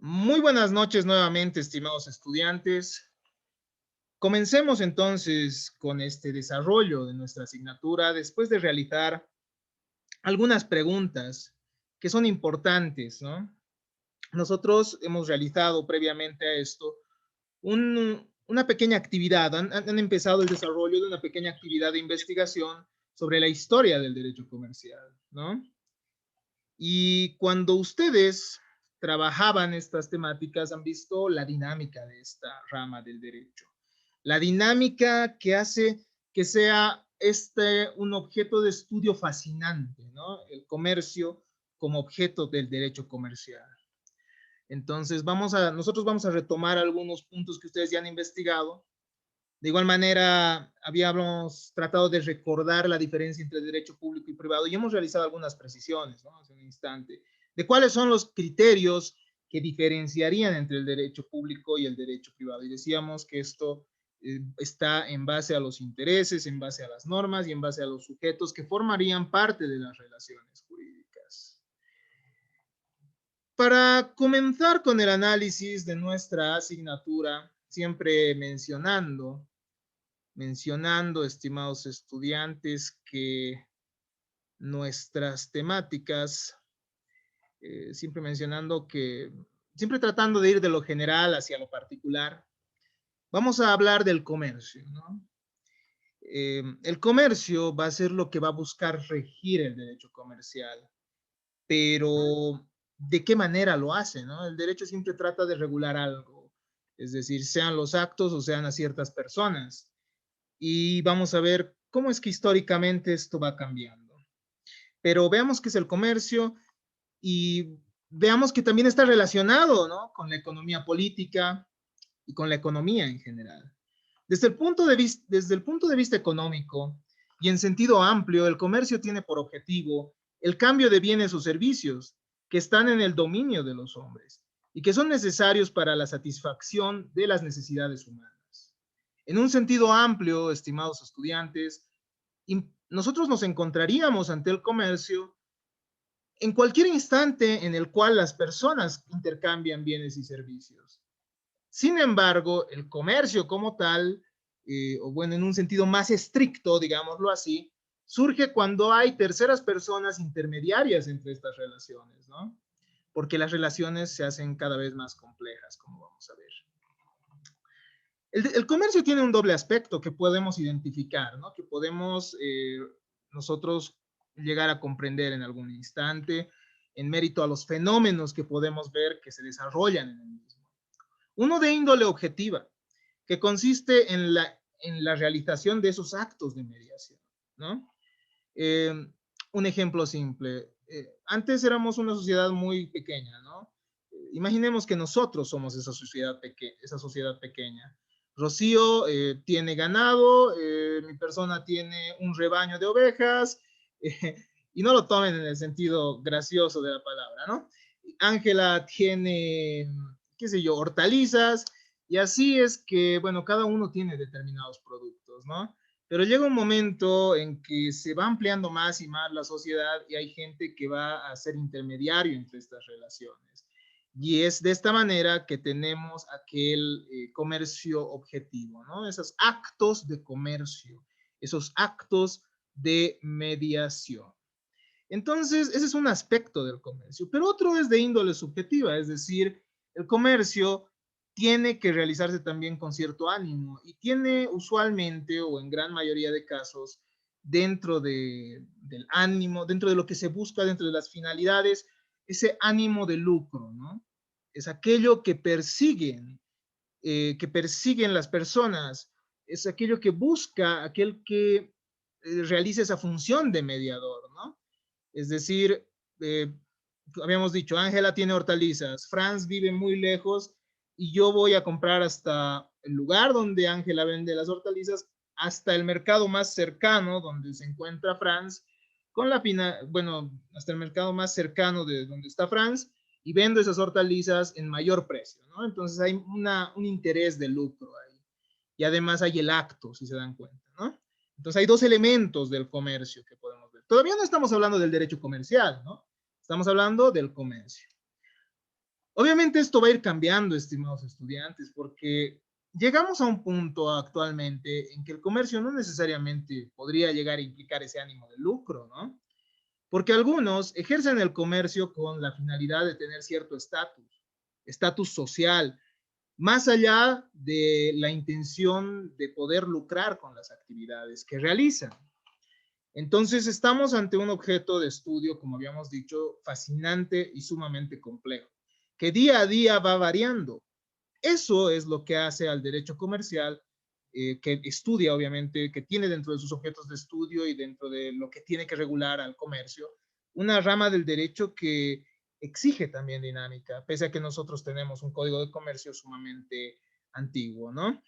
Muy buenas noches nuevamente, estimados estudiantes. Comencemos entonces con este desarrollo de nuestra asignatura después de realizar algunas preguntas que son importantes, ¿no? Nosotros hemos realizado previamente a esto una pequeña actividad, han empezado el desarrollo de una pequeña actividad de investigación sobre la historia del derecho comercial, ¿no? Y cuando ustedes trabajaban estas temáticas, han visto la dinámica de esta rama del derecho. La dinámica que hace que sea un objeto de estudio fascinante, ¿no? El comercio como objeto del derecho comercial. Entonces, nosotros vamos a retomar algunos puntos que ustedes ya han investigado. De igual manera, habíamos tratado de recordar la diferencia entre derecho público y privado y hemos realizado algunas precisiones, ¿no? Hace un instante, de cuáles son los criterios que diferenciarían entre el derecho público y el derecho privado. Y decíamos que esto está en base a los intereses, en base a las normas y en base a los sujetos que formarían parte de las relaciones jurídicas. Para comenzar con el análisis de nuestra asignatura, siempre mencionando, estimados estudiantes, que nuestras temáticas, siempre tratando de ir de lo general hacia lo particular, vamos a hablar del comercio, ¿no? El comercio va a ser lo que va a buscar regir el derecho comercial, pero ¿de qué manera lo hace, no? El derecho siempre trata de regular algo, es decir, sean los actos o sean a ciertas personas. Y vamos a ver cómo es que históricamente esto va cambiando. Pero veamos qué es el comercio y veamos que también está relacionado, ¿no? Con la economía política y con la economía en general. Desde el punto de vista económico y en sentido amplio, el comercio tiene por objetivo el cambio de bienes o servicios que están en el dominio de los hombres y que son necesarios para la satisfacción de las necesidades humanas. En un sentido amplio, estimados estudiantes, nosotros nos encontraríamos ante el comercio en cualquier instante en el cual las personas intercambian bienes y servicios. Sin embargo, el comercio como tal, o bueno, en un sentido más estricto, digámoslo así, surge cuando hay terceras personas intermediarias entre estas relaciones, ¿no? Porque las relaciones se hacen cada vez más complejas, como vamos a ver. El comercio tiene un doble aspecto que podemos identificar, ¿no? Que podemos nosotros llegar a comprender en algún instante en mérito a los fenómenos que podemos ver que se desarrollan en el mismo. Uno de índole objetiva, que consiste en la realización de esos actos de mediación, ¿no? Un ejemplo simple. Antes éramos una sociedad muy pequeña, ¿no? Imaginemos que nosotros somos esa sociedad pequeña. Rocío tiene ganado, mi persona tiene un rebaño de ovejas, y no lo tomen en el sentido gracioso de la palabra, ¿no? Ángela tiene, qué sé yo, hortalizas, y así es que, bueno, cada uno tiene determinados productos, ¿no? Pero llega un momento en que se va ampliando más y más la sociedad y hay gente que va a ser intermediario entre estas relaciones. Y es de esta manera que tenemos aquel comercio objetivo, ¿no? Esos actos de comercio, esos actos de mediación. Entonces, ese es un aspecto del comercio, pero otro es de índole subjetiva, es decir, el comercio tiene que realizarse también con cierto ánimo y tiene usualmente o en gran mayoría de casos del ánimo, dentro de lo que se busca, dentro de las finalidades, ese ánimo de lucro, ¿no? Es aquello que persiguen las personas, es aquello que busca, aquel que realiza esa función de mediador, ¿no? Es decir, eh, habíamos dicho, Ángela tiene hortalizas, Franz vive muy lejos y yo voy a comprar hasta el lugar donde Ángela vende las hortalizas, hasta el mercado más cercano donde se encuentra Franz, bueno, hasta el mercado más cercano de donde está Franz y vendo esas hortalizas en mayor precio, ¿no? Entonces hay un interés de lucro ahí. Y además hay el acto, si se dan cuenta, ¿no? Entonces hay dos elementos del comercio que podemos ver. Todavía no estamos hablando del derecho comercial, ¿no? Estamos hablando del comercio. Obviamente esto va a ir cambiando, estimados estudiantes, porque llegamos a un punto actualmente en que el comercio no necesariamente podría llegar a implicar ese ánimo de lucro, ¿no? Porque algunos ejercen el comercio con la finalidad de tener cierto estatus social, más allá de la intención de poder lucrar con las actividades que realizan. Entonces estamos ante un objeto de estudio, como habíamos dicho, fascinante y sumamente complejo, que día a día va variando. Eso es lo que hace al derecho comercial, que estudia, obviamente, que tiene dentro de sus objetos de estudio y dentro de lo que tiene que regular al comercio, una rama del derecho que exige también dinámica, pese a que nosotros tenemos un código de comercio sumamente antiguo, ¿no?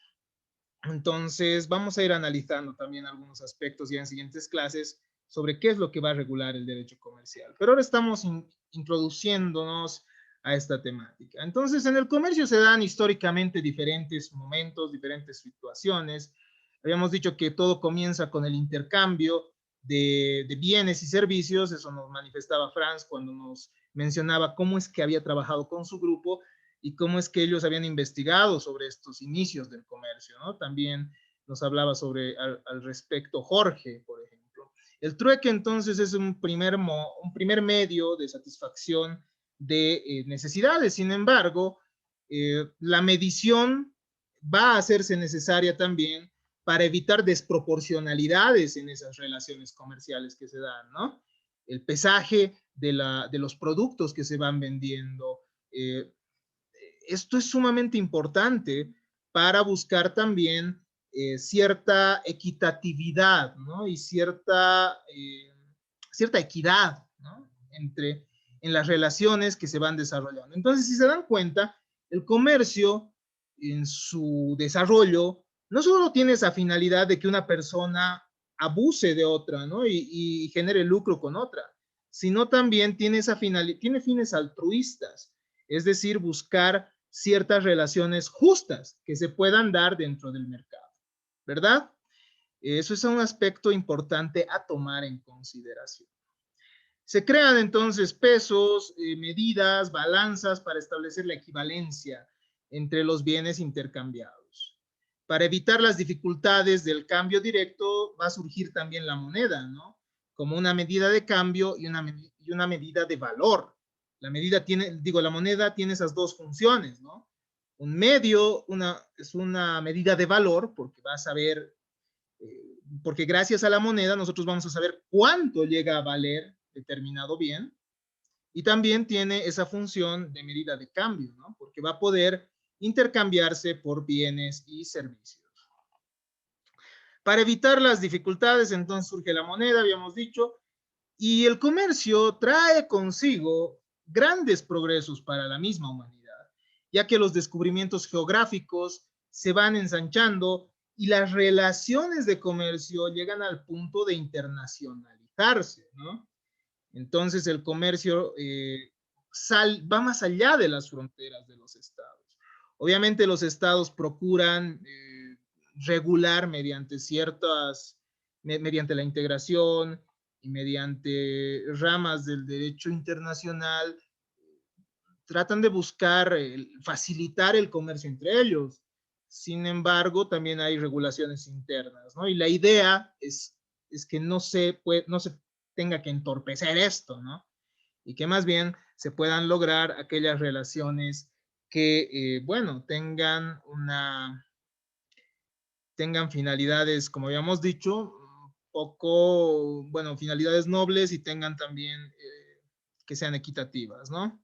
Entonces, vamos a ir analizando también algunos aspectos ya en siguientes clases sobre qué es lo que va a regular el derecho comercial. Pero ahora estamos introduciéndonos a esta temática. Entonces, en el comercio se dan históricamente diferentes momentos, diferentes situaciones. Habíamos dicho que todo comienza con el intercambio de bienes y servicios. Eso nos manifestaba Franz cuando nos mencionaba cómo es que había trabajado con su grupo y cómo es que ellos habían investigado sobre estos inicios del comercio, ¿no? También nos hablaba sobre al respecto Jorge, por ejemplo. El trueque entonces es un primer medio de satisfacción de necesidades. Sin embargo, la medición va a hacerse necesaria también para evitar desproporcionalidades en esas relaciones comerciales que se dan, ¿no? El pesaje de los productos que se van vendiendo, esto es sumamente importante para buscar también cierta equitatividad, ¿no? Y cierta equidad, ¿no? En las relaciones que se van desarrollando. Entonces, si se dan cuenta, el comercio en su desarrollo no solo tiene esa finalidad de que una persona abuse de otra, ¿no? Y genere lucro con otra, sino también tiene tiene fines altruistas, es decir, buscar ciertas relaciones justas que se puedan dar dentro del mercado, ¿verdad? Eso es un aspecto importante a tomar en consideración. Se crean entonces pesos, medidas, balanzas para establecer la equivalencia entre los bienes intercambiados. Para evitar las dificultades del cambio directo va a surgir también la moneda, ¿no? Como una medida de cambio y una medida de valor. La moneda tiene esas dos funciones, ¿no? Un medio es una medida de valor porque vas a ver, porque gracias a la moneda nosotros vamos a saber cuánto llega a valer determinado bien, y también tiene esa función de medida de cambio, ¿no? Porque va a poder intercambiarse por bienes y servicios. Para evitar las dificultades, entonces surge la moneda, habíamos dicho, y el comercio trae consigo grandes progresos para la misma humanidad, ya que los descubrimientos geográficos se van ensanchando y las relaciones de comercio llegan al punto de internacionalizarse, ¿no? Entonces el comercio va más allá de las fronteras de los estados. Obviamente los estados procuran regular mediante la integración y mediante ramas del derecho internacional, tratan de buscar facilitar el comercio entre ellos. Sin embargo, también hay regulaciones internas, ¿no? Y la idea es que no se tenga que entorpecer esto, ¿no? Y que más bien se puedan lograr aquellas relaciones que, bueno, tengan finalidades, como habíamos dicho, finalidades nobles y tengan también que sean equitativas, ¿no?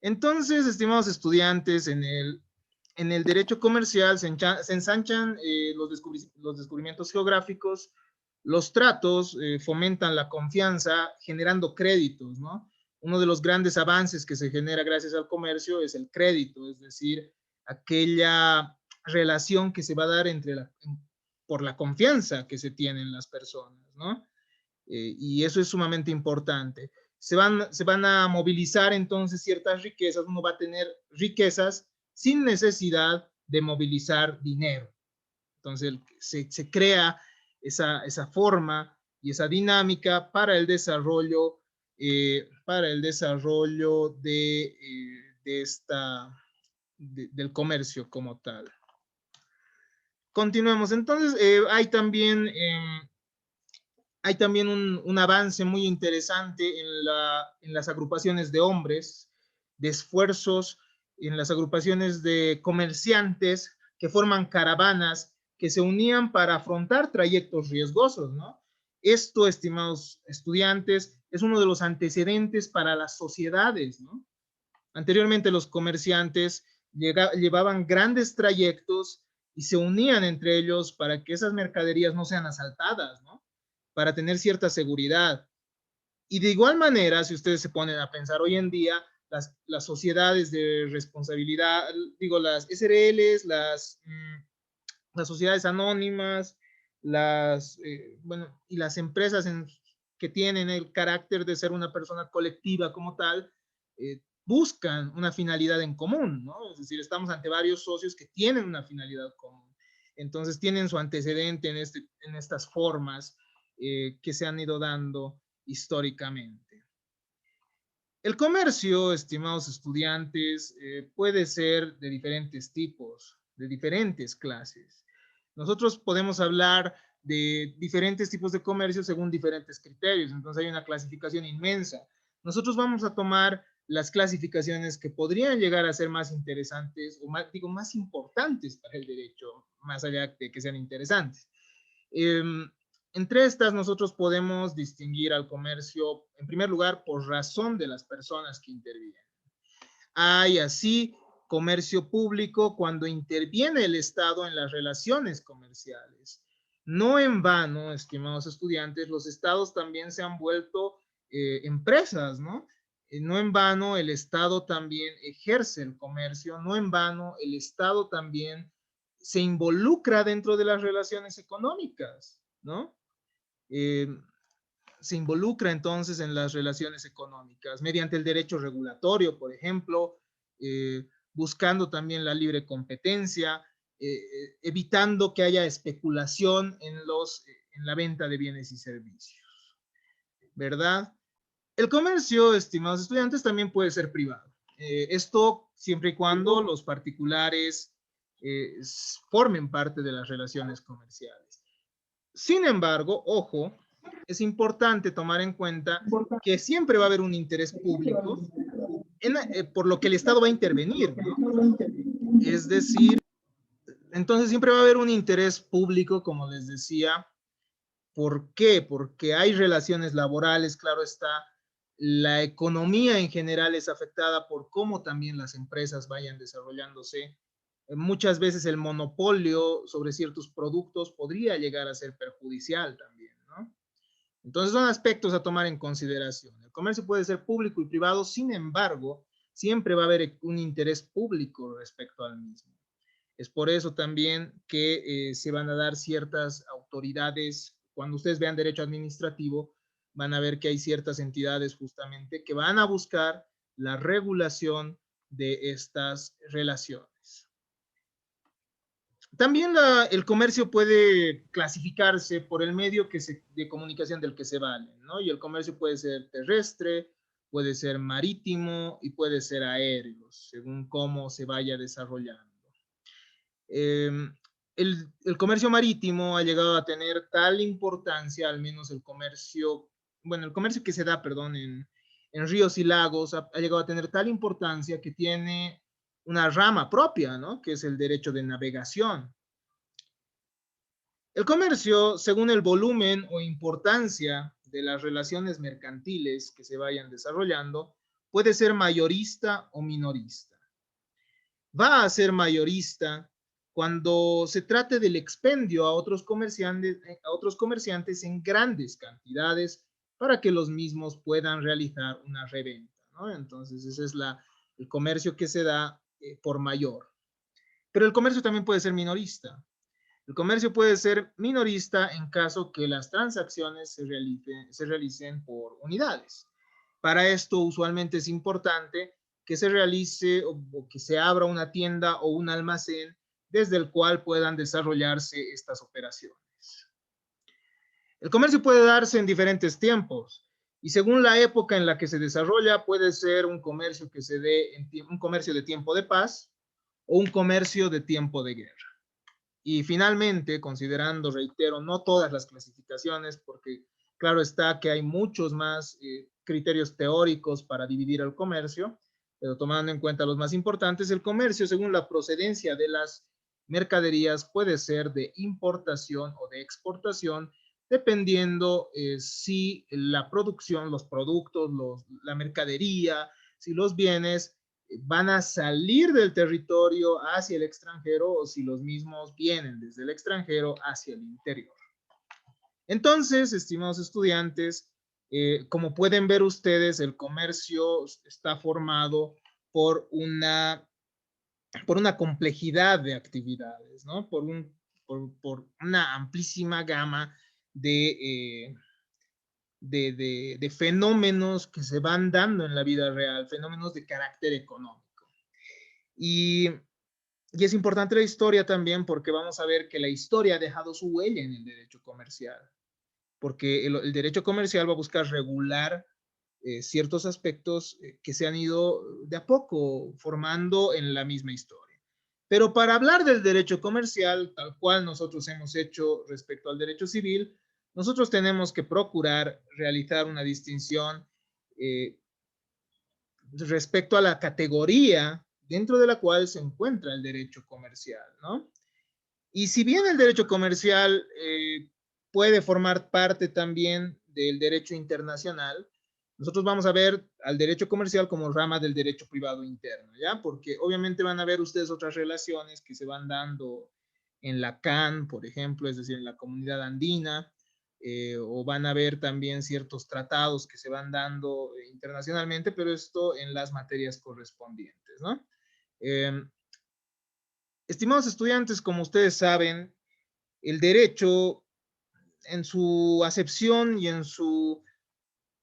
Entonces, estimados estudiantes, en el derecho comercial se ensanchan los descubrimientos geográficos, los tratos fomentan la confianza generando créditos, ¿no? Uno de los grandes avances que se genera gracias al comercio es el crédito, es decir, aquella relación que se va a dar por la confianza que se tienen las personas, ¿no? Y eso es sumamente importante. Se van a movilizar entonces ciertas riquezas, uno va a tener riquezas sin necesidad de movilizar dinero. Entonces se crea esa forma y esa dinámica para el desarrollo para el desarrollo del comercio como tal. Continuemos. Entonces, hay también un avance muy interesante en las agrupaciones de hombres, de esfuerzos, en las agrupaciones de comerciantes que forman caravanas que se unían para afrontar trayectos riesgosos, ¿no? Esto, estimados estudiantes, es uno de los antecedentes para las sociedades, ¿no? Anteriormente los comerciantes llevaban grandes trayectos y se unían entre ellos para que esas mercaderías no sean asaltadas, ¿no? Para tener cierta seguridad. Y de igual manera, si ustedes se ponen a pensar hoy en día, las sociedades de responsabilidad, digo, las SRLs, las sociedades anónimas, bueno, y las empresas que tienen el carácter de ser una persona colectiva como tal, buscan una finalidad en común, ¿no? Es decir, estamos ante varios socios que tienen una finalidad común. Entonces tienen su antecedente en estas formas que se han ido dando históricamente. El comercio, estimados estudiantes, puede ser de diferentes tipos, de diferentes clases. Nosotros podemos hablar de diferentes tipos de comercio según diferentes criterios, entonces hay una clasificación inmensa. Nosotros vamos a tomar las clasificaciones que podrían llegar a ser más interesantes o más, digo, más importantes para el derecho, más allá de que sean interesantes. Entre estas, nosotros podemos distinguir al comercio, en primer lugar, por razón de las personas que intervienen. Hay así comercio público cuando interviene el Estado en las relaciones comerciales. No en vano, estimados estudiantes, los estados también se han vuelto empresas, ¿no? No en vano el Estado también ejerce el comercio, no en vano el Estado también se involucra dentro de las relaciones económicas, ¿no? Se involucra entonces en las relaciones económicas mediante el derecho regulatorio, por ejemplo, buscando también la libre competencia, evitando que haya especulación en la venta de bienes y servicios, ¿verdad? El comercio, estimados estudiantes, también puede ser privado. Esto siempre y cuando los particulares formen parte de las relaciones comerciales. Sin embargo, ojo, es importante tomar en cuenta que siempre va a haber un interés público por lo que el Estado va a intervenir, ¿no? Es decir, entonces siempre va a haber un interés público, como les decía. ¿Por qué? Porque hay relaciones laborales, claro está. La economía en general es afectada por cómo también las empresas vayan desarrollándose. Muchas veces el monopolio sobre ciertos productos podría llegar a ser perjudicial también, ¿no? Entonces son aspectos a tomar en consideración. El comercio puede ser público y privado, sin embargo, siempre va a haber un interés público respecto al mismo. Es por eso también que se van a dar ciertas autoridades. Cuando ustedes vean derecho administrativo, van a ver que hay ciertas entidades justamente que van a buscar la regulación de estas relaciones. También el comercio puede clasificarse por el medio de comunicación del que se vale, ¿no? Y el comercio puede ser terrestre, puede ser marítimo y puede ser aéreo, según cómo se vaya desarrollando. El comercio marítimo ha llegado a tener tal importancia, al menos el comercio que se da, perdón, en ríos y lagos, ha llegado a tener tal importancia que tiene una rama propia, ¿no? Que es el derecho de navegación. El comercio, según el volumen o importancia de las relaciones mercantiles que se vayan desarrollando, puede ser mayorista o minorista. Va a ser mayorista cuando se trate del expendio a otros comerciantes en grandes cantidades para que los mismos puedan realizar una reventa, ¿no? Entonces, ese es el comercio que se da por mayor. Pero el comercio también puede ser minorista. El comercio puede ser minorista en caso que las transacciones se realicen por unidades. Para esto, usualmente es importante que se realice o que se abra una tienda o un almacén desde el cual puedan desarrollarse estas operaciones. El comercio puede darse en diferentes tiempos. Y según la época en la que se desarrolla, puede ser un comercio que se dé en un comercio de tiempo de paz o un comercio de tiempo de guerra. Y finalmente, considerando, reitero, no todas las clasificaciones, porque claro está que hay muchos más criterios teóricos para dividir el comercio, pero tomando en cuenta los más importantes, el comercio, según la procedencia de las mercaderías, puede ser de importación o de exportación, dependiendo si la producción, los productos, la mercadería, si los bienes van a salir del territorio hacia el extranjero o si los mismos vienen desde el extranjero hacia el interior. Entonces, estimados estudiantes, como pueden ver ustedes, el comercio está formado por una complejidad de actividades, ¿no? Por una amplísima gama de, de fenómenos que se van dando en la vida real, fenómenos de carácter económico. Y es importante la historia también porque vamos a ver que la historia ha dejado su huella en el derecho comercial, porque el derecho comercial va a buscar regular ciertos aspectos que se han ido de a poco formando en la misma historia. Pero para hablar del derecho comercial, tal cual nosotros hemos hecho respecto al derecho civil, nosotros tenemos que procurar realizar una distinción respecto a la categoría dentro de la cual se encuentra el derecho comercial, ¿no? Y si bien el derecho comercial puede formar parte también del derecho internacional, nosotros vamos a ver al derecho comercial como rama del derecho privado interno, ¿ya? Porque obviamente van a ver ustedes otras relaciones que se van dando en la CAN, por ejemplo, es decir, en la comunidad andina, o van a ver también ciertos tratados que se van dando internacionalmente, pero esto en las materias correspondientes, ¿no? Estimados estudiantes, como ustedes saben, el derecho en su acepción y en su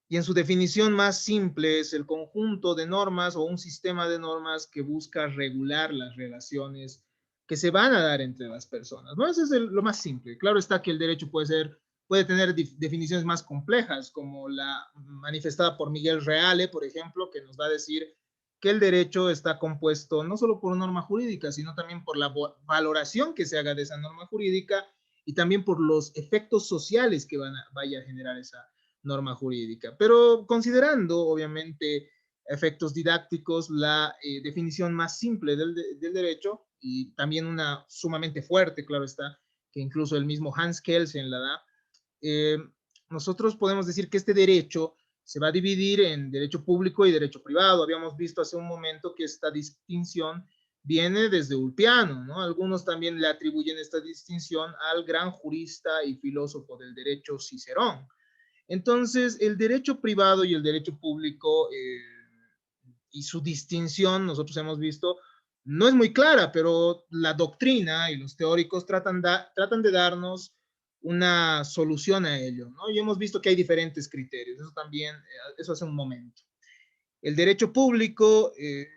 definición más simple es el conjunto de normas o un sistema de normas que busca regular las relaciones que se van a dar entre las personas, ¿no? Eso es lo más simple. Claro está que el derecho puede tener definiciones más complejas, como la manifestada por Miguel Reale, por ejemplo, que nos va a decir que el derecho está compuesto no solo por norma jurídica, sino también por la valoración que se haga de esa norma jurídica y también por los efectos sociales que vaya a generar esa norma jurídica. Pero considerando, obviamente, efectos didácticos, la definición más simple del derecho y también una sumamente fuerte, claro está, que incluso el mismo Hans Kelsen la da, nosotros podemos decir que este derecho se va a dividir en derecho público y derecho privado. Habíamos visto hace un momento que esta distinción viene desde Ulpiano, ¿no? Algunos también le atribuyen esta distinción al gran jurista y filósofo del derecho Cicerón. Entonces, el derecho privado y el derecho público y su distinción, nosotros hemos visto, no es muy clara, pero la doctrina y los teóricos tratan de darnos una solución a ello, ¿no? Y hemos visto que hay diferentes criterios, eso también, eso hace un momento. El derecho público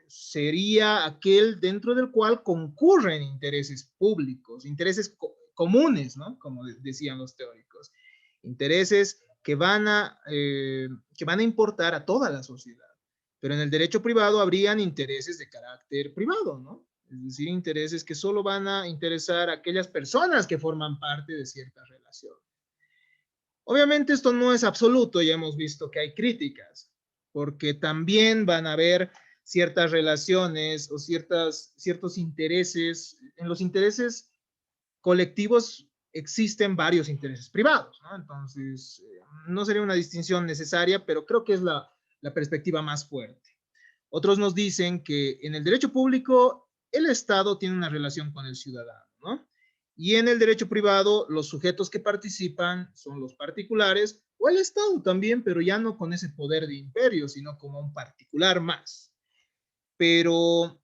sería aquel dentro del cual concurren intereses públicos, intereses comunes, ¿no? Como decían los teóricos. Intereses que van a importar a toda la sociedad. Pero en el derecho privado habrían intereses de carácter privado, ¿no? Es decir, intereses que solo van a interesar a aquellas personas que forman parte de cierta relación. Obviamente esto no es absoluto, ya hemos visto que hay críticas, porque también van a haber ciertas relaciones o ciertos intereses. En los intereses colectivos existen varios intereses privados, ¿no? Entonces, no sería una distinción necesaria, pero creo que es la perspectiva más fuerte. Otros nos dicen que en el derecho público el Estado tiene una relación con el ciudadano, ¿no? Y en el derecho privado los sujetos que participan son los particulares o el Estado también, pero ya no con ese poder de imperio, sino como un particular más. Pero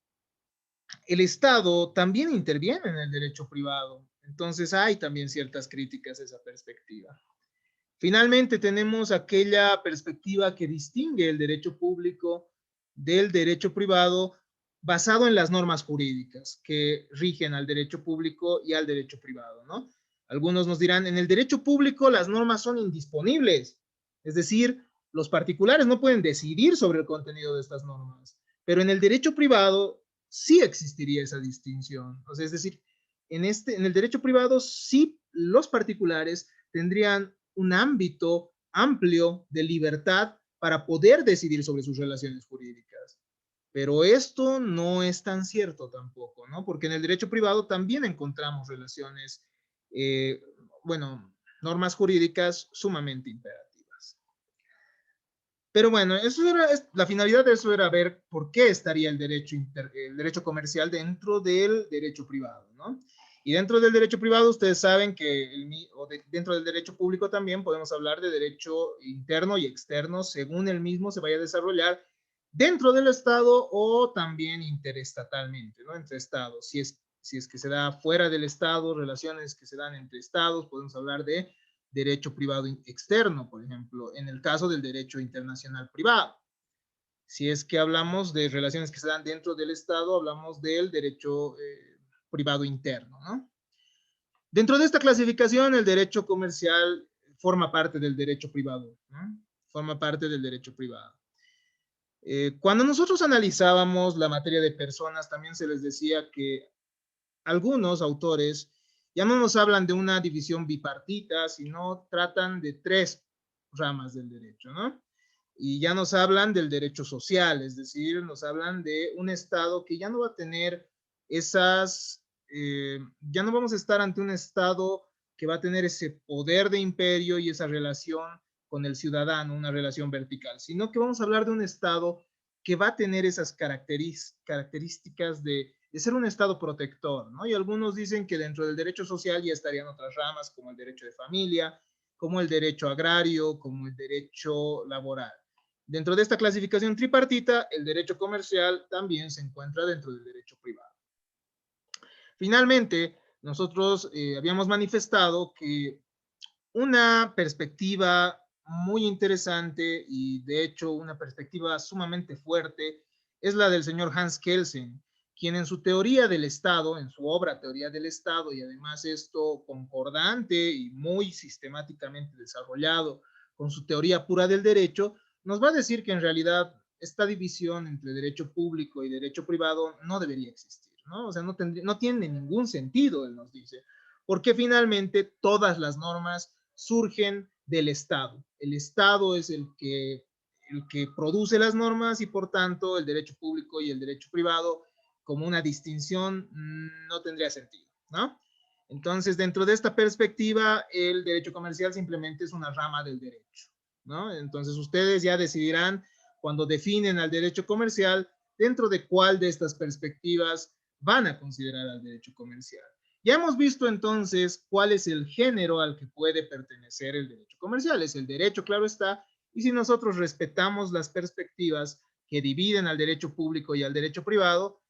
el Estado también interviene en el derecho privado, entonces hay también ciertas críticas a esa perspectiva. Finalmente tenemos aquella perspectiva que distingue el derecho público del derecho privado basado en las normas jurídicas que rigen al derecho público y al derecho privado, ¿no? Algunos nos dirán, en el derecho público las normas son indisponibles, es decir, Los particulares no pueden decidir sobre el contenido de estas normas, pero en el derecho privado sí existiría esa distinción. O sea, es decir, en el derecho privado sí los particulares tendrían un ámbito amplio de libertad para poder decidir sobre sus relaciones jurídicas. Pero esto no es tan cierto tampoco, ¿no? Porque en el derecho privado también encontramos relaciones, eh, bueno, normas jurídicas sumamente imperativas. Pero bueno, la finalidad de eso era ver por qué estaría el derecho comercial dentro del derecho privado, ¿no? Y dentro del derecho privado, ustedes saben que dentro del derecho público también podemos hablar de derecho interno y externo, según el mismo se vaya a desarrollar dentro del Estado o también interestatalmente, ¿no? Entre Estados. Si es que se da fuera del Estado, relaciones que se dan entre Estados, podemos hablar de derecho privado externo, por ejemplo, en el caso del derecho internacional privado. Si es que hablamos de relaciones que se dan dentro del Estado, hablamos del derecho privado interno, ¿no? Dentro de esta clasificación, el derecho comercial forma parte del derecho privado, ¿no? Forma parte del derecho privado. Cuando nosotros analizábamos la materia de personas, también se les decía que algunos autores ya no nos hablan de una división bipartita, sino tratan de tres ramas del derecho, ¿no? Y ya nos hablan del derecho social, es decir, nos hablan de un Estado que ya no va a tener ya no vamos a estar ante un Estado que va a tener ese poder de imperio y esa relación con el ciudadano, una relación vertical, sino que vamos a hablar de un Estado que va a tener esas características de ser un Estado protector, ¿no? Y algunos dicen que dentro del derecho social ya estarían otras ramas, como el derecho de familia, como el derecho agrario, como el derecho laboral. Dentro de esta clasificación tripartita, el derecho comercial también se encuentra dentro del derecho privado. Finalmente, nosotros habíamos manifestado que una perspectiva muy interesante y de hecho una perspectiva sumamente fuerte es la del señor Hans Kelsen, quien en su teoría del Estado, en su obra Teoría del Estado, y además esto concordante y muy sistemáticamente desarrollado con su teoría pura del derecho, nos va a decir que en realidad esta división entre derecho público y derecho privado no debería existir, ¿no? O sea, no tiene ningún sentido, él nos dice, porque finalmente todas las normas surgen del Estado. El Estado es el que produce las normas y por tanto el derecho público y el derecho privado como una distinción no tendría sentido, ¿no? Entonces, dentro de esta perspectiva, el derecho comercial simplemente es una rama del derecho, ¿no? Entonces, ustedes ya decidirán cuando definen al derecho comercial dentro de cuál de estas perspectivas van a considerar al derecho comercial. Ya hemos visto entonces cuál es el género al que puede pertenecer el derecho comercial. Es el derecho, claro está, y si nosotros respetamos las perspectivas que dividen al derecho público y al derecho privado,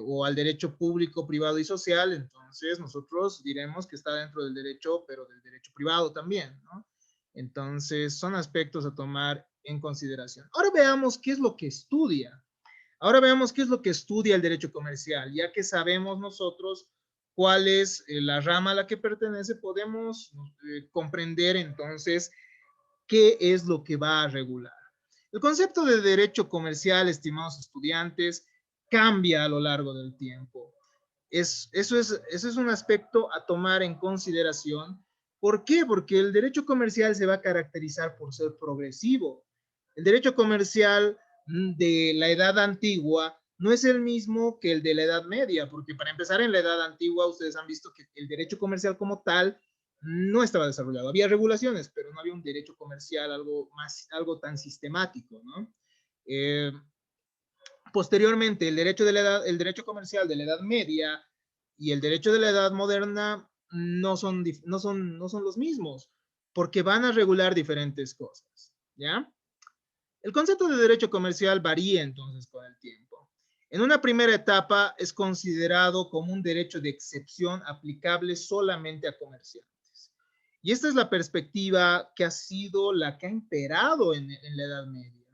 o al derecho público, privado y social, entonces nosotros diremos que está dentro del derecho, pero del derecho privado también, ¿no? Entonces son aspectos a tomar en consideración. Ahora veamos qué es lo que estudia. Ahora veamos qué es lo que estudia el derecho comercial, ya que sabemos nosotros cuál es la rama a la que pertenece, podemos comprender entonces qué es lo que va a regular. El concepto de derecho comercial, estimados estudiantes, cambia a lo largo del tiempo. Eso es un aspecto a tomar en consideración. ¿Por qué? Porque el derecho comercial se va a caracterizar por ser progresivo. El derecho comercial de la edad antigua no es el mismo que el de la edad media, porque para empezar en la edad antigua ustedes han visto que el derecho comercial como tal no estaba desarrollado. Había regulaciones, pero no había un derecho comercial, algo tan sistemático, ¿no? Posteriormente, el derecho comercial de la Edad Media y el derecho de la Edad Moderna no son los mismos, porque van a regular diferentes cosas, ¿ya? El concepto de derecho comercial varía entonces con el tiempo. En una primera etapa es considerado como un derecho de excepción aplicable solamente a comerciantes. Y esta es la perspectiva que ha sido la que ha imperado en la Edad Media,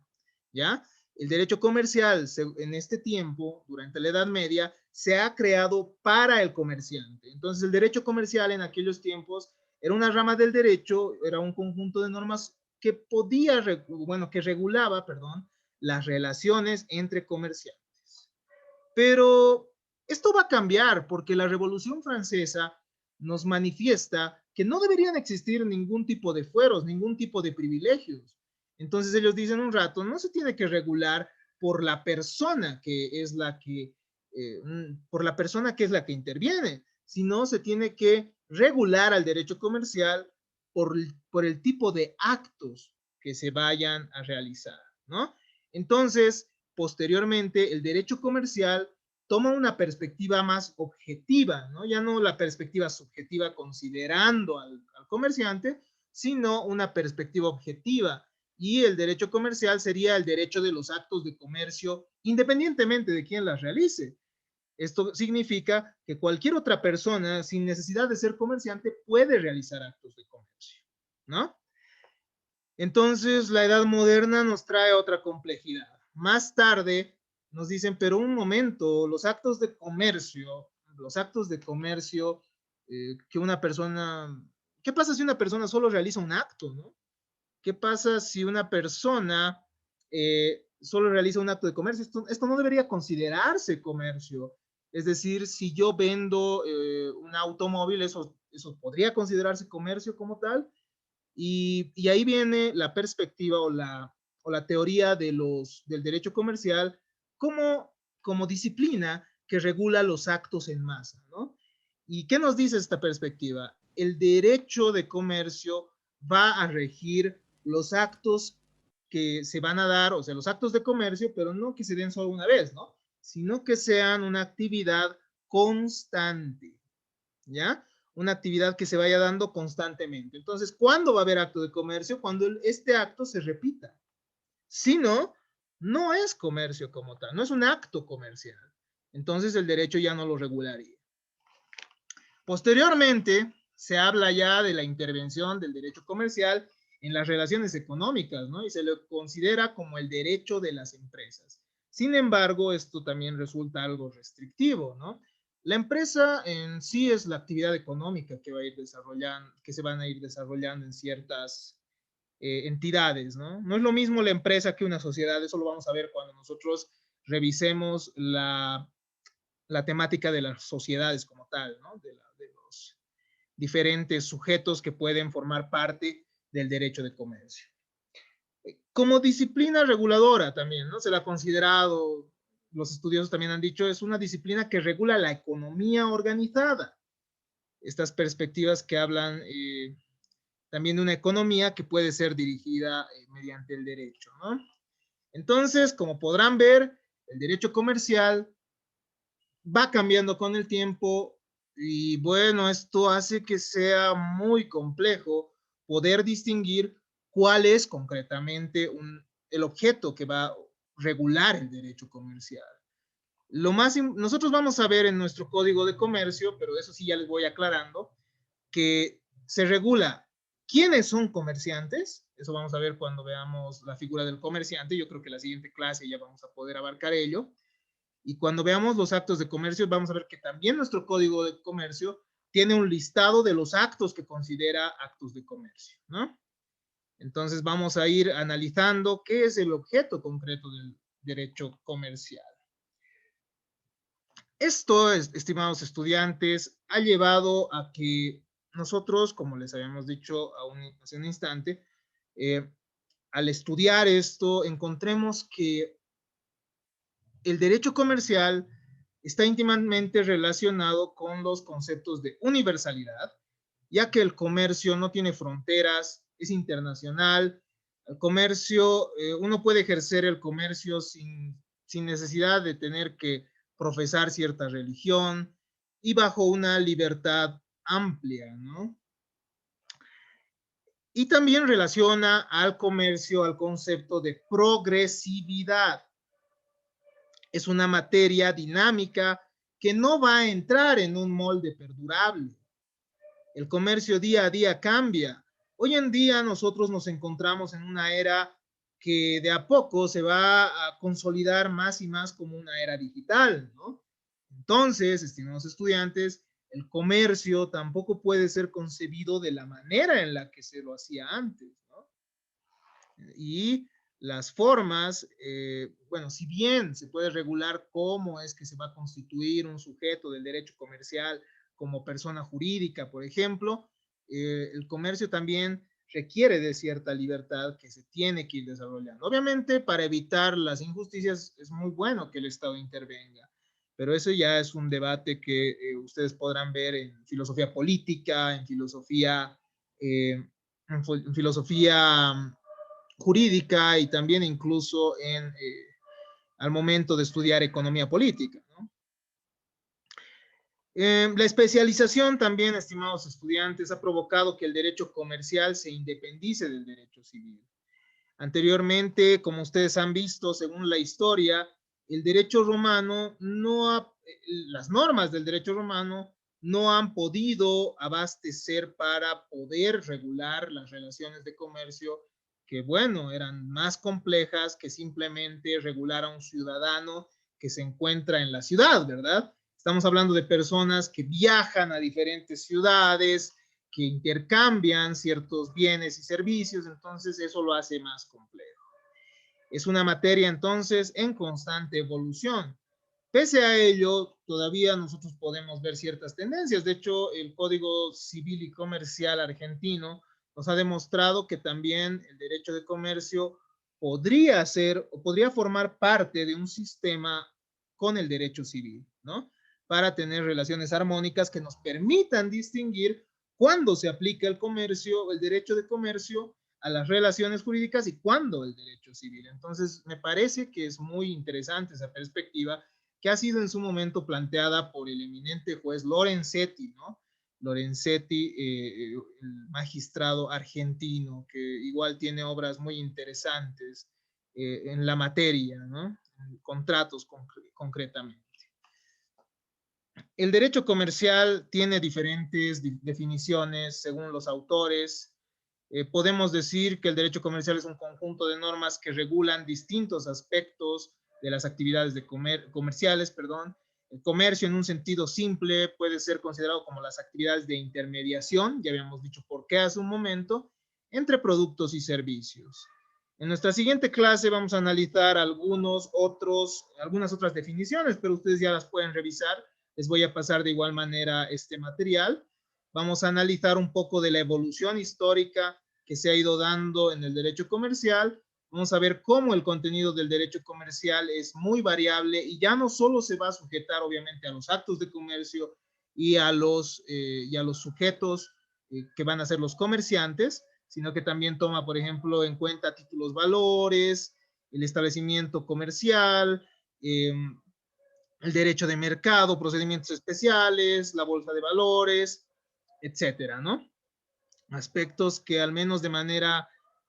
¿ya? El derecho comercial en este tiempo, durante la Edad Media, se ha creado para el comerciante. Entonces, el derecho comercial en aquellos tiempos era una rama del derecho, era un conjunto de normas que podía, bueno, que regulaba, perdón, las relaciones entre comerciantes. Pero esto va a cambiar porque la Revolución Francesa nos manifiesta que no deberían existir ningún tipo de fueros, ningún tipo de privilegios. Entonces ellos dicen un rato, no se tiene que regular por la persona que es la que, por la persona que es la que interviene, sino se tiene que regular al derecho comercial por el tipo de actos que se vayan a realizar, ¿no? Entonces, posteriormente, el derecho comercial toma una perspectiva más objetiva, ¿no? Ya no la perspectiva subjetiva considerando al comerciante, sino una perspectiva objetiva. Y el derecho comercial sería el derecho de los actos de comercio independientemente de quién las realice. Esto significa que cualquier otra persona, sin necesidad de ser comerciante, puede realizar actos de comercio, ¿no? Entonces, la edad moderna nos trae otra complejidad. Más tarde nos dicen, pero un momento, los actos de comercio que una persona, ¿qué pasa si una persona solo realiza un acto, ¿no? ¿Qué pasa si una persona solo realiza un acto de comercio? Esto no debería considerarse comercio. Es decir, si yo vendo un automóvil, eso podría considerarse comercio como tal. Y ahí viene la perspectiva o la teoría del derecho comercial como, como disciplina que regula los actos en masa, ¿no? ¿Y qué nos dice esta perspectiva? El derecho de comercio va a regir los actos que se van a dar, o sea, los actos de comercio, pero no que se den solo una vez, ¿no? Sino que sean una actividad constante, ¿ya? Una actividad que se vaya dando constantemente. Entonces, ¿cuándo va a haber acto de comercio? Cuando este acto se repita. Si no, no es comercio como tal, no es un acto comercial. Entonces, el derecho ya no lo regularía. Posteriormente, se habla ya de la intervención del derecho comercial en las relaciones económicas, ¿no? Y se lo considera como el derecho de las empresas. Sin embargo, esto también resulta algo restrictivo, ¿no? La empresa en sí es la actividad económica que va a ir desarrollando, que se van a ir desarrollando en ciertas entidades, ¿no? No es lo mismo la empresa que una sociedad, eso lo vamos a ver cuando nosotros revisemos la temática de las sociedades como tal, ¿no? De los diferentes sujetos que pueden formar parte del derecho de comercio. Como disciplina reguladora también, ¿no? Se la ha considerado, los estudiosos también han dicho, es una disciplina que regula la economía organizada. Estas perspectivas que hablan también de una economía que puede ser dirigida mediante el derecho, ¿no? Entonces, como podrán ver, el derecho comercial va cambiando con el tiempo y bueno, esto hace que sea muy complejo poder distinguir cuál es concretamente el objeto que va a regular el derecho comercial. Nosotros vamos a ver en nuestro código de comercio, pero eso sí ya les voy aclarando, que se regula quiénes son comerciantes, eso vamos a ver cuando veamos la figura del comerciante, yo creo que la siguiente clase ya vamos a poder abarcar ello, y cuando veamos los actos de comercio, vamos a ver que también nuestro código de comercio tiene un listado de los actos que considera actos de comercio, ¿no? Entonces vamos a ir analizando qué es el objeto concreto del derecho comercial. Esto, estimados estudiantes, ha llevado a que nosotros, como les habíamos dicho hace un instante, al estudiar esto, encontremos que el derecho comercial está íntimamente relacionado con los conceptos de universalidad, ya que el comercio no tiene fronteras, es internacional. El comercio, uno puede ejercer el comercio sin necesidad de tener que profesar cierta religión y bajo una libertad amplia, ¿no? Y también relaciona al comercio al concepto de progresividad. Es una materia dinámica que no va a entrar en un molde perdurable. El comercio día a día cambia. Hoy en día nosotros nos encontramos en una era que de a poco se va a consolidar más y más como una era digital, ¿no? Entonces, estimados estudiantes, el comercio tampoco puede ser concebido de la manera en la que se lo hacía antes, ¿no? Y las formas, bueno, si bien se puede regular cómo es que se va a constituir un sujeto del derecho comercial como persona jurídica, por ejemplo, el comercio también requiere de cierta libertad que se tiene que ir desarrollando. Obviamente, para evitar las injusticias es muy bueno que el Estado intervenga, pero eso ya es un debate que ustedes podrán ver en filosofía política, en filosofía jurídica y también incluso al momento de estudiar economía política, ¿no? La especialización también, estimados estudiantes, ha provocado que el derecho comercial se independice del derecho civil. Anteriormente, como ustedes han visto, según la historia, el derecho romano las normas del derecho romano no han podido abastecer para poder regular las relaciones de comercio que, bueno, eran más complejas que simplemente regular a un ciudadano que se encuentra en la ciudad, ¿verdad? Estamos hablando de personas que viajan a diferentes ciudades, que intercambian ciertos bienes y servicios, entonces eso lo hace más complejo. Es una materia entonces en constante evolución. Pese a ello, todavía nosotros podemos ver ciertas tendencias. De hecho, el Código Civil y Comercial argentino nos ha demostrado que también el derecho de comercio podría ser o podría formar parte de un sistema con el derecho civil, ¿no? Para tener relaciones armónicas que nos permitan distinguir cuándo se aplica el comercio, el derecho de comercio a las relaciones jurídicas y cuándo el derecho civil. Entonces, me parece que es muy interesante esa perspectiva que ha sido en su momento planteada por el eminente juez Lorenzetti, ¿no? Lorenzetti, el magistrado argentino, que igual tiene obras muy interesantes en la materia, ¿no? En contratos concretamente. El derecho comercial tiene diferentes definiciones según los autores. Podemos decir que el derecho comercial es un conjunto de normas que regulan distintos aspectos de las actividades comerciales, perdón. El comercio en un sentido simple puede ser considerado como las actividades de intermediación, ya habíamos dicho por qué hace un momento, entre productos y servicios. En nuestra siguiente clase vamos a analizar algunas otras definiciones, pero ustedes ya las pueden revisar. Les voy a pasar de igual manera este material. Vamos a analizar un poco de la evolución histórica que se ha ido dando en el derecho comercial. Vamos a ver cómo el contenido del derecho comercial es muy variable y ya no solo se va a sujetar obviamente a los actos de comercio y a los sujetos que van a ser los comerciantes, sino que también toma, por ejemplo, en cuenta títulos valores, el establecimiento comercial, el derecho de mercado, procedimientos especiales, la bolsa de valores, etcétera, ¿no? Aspectos que al menos de manera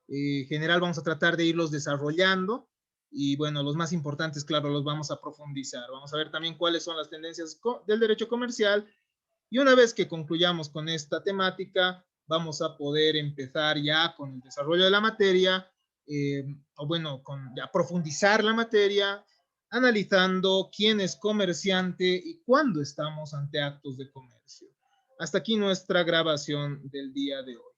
general vamos a tratar de irlos desarrollando y bueno, los más importantes, claro, los vamos a profundizar. Vamos a ver también cuáles son las tendencias del derecho comercial y una vez que concluyamos con esta temática, vamos a poder empezar ya con el desarrollo de la materia, o bueno, ya profundizar la materia, analizando quién es comerciante y cuándo estamos ante actos de comercio. Hasta aquí nuestra grabación del día de hoy.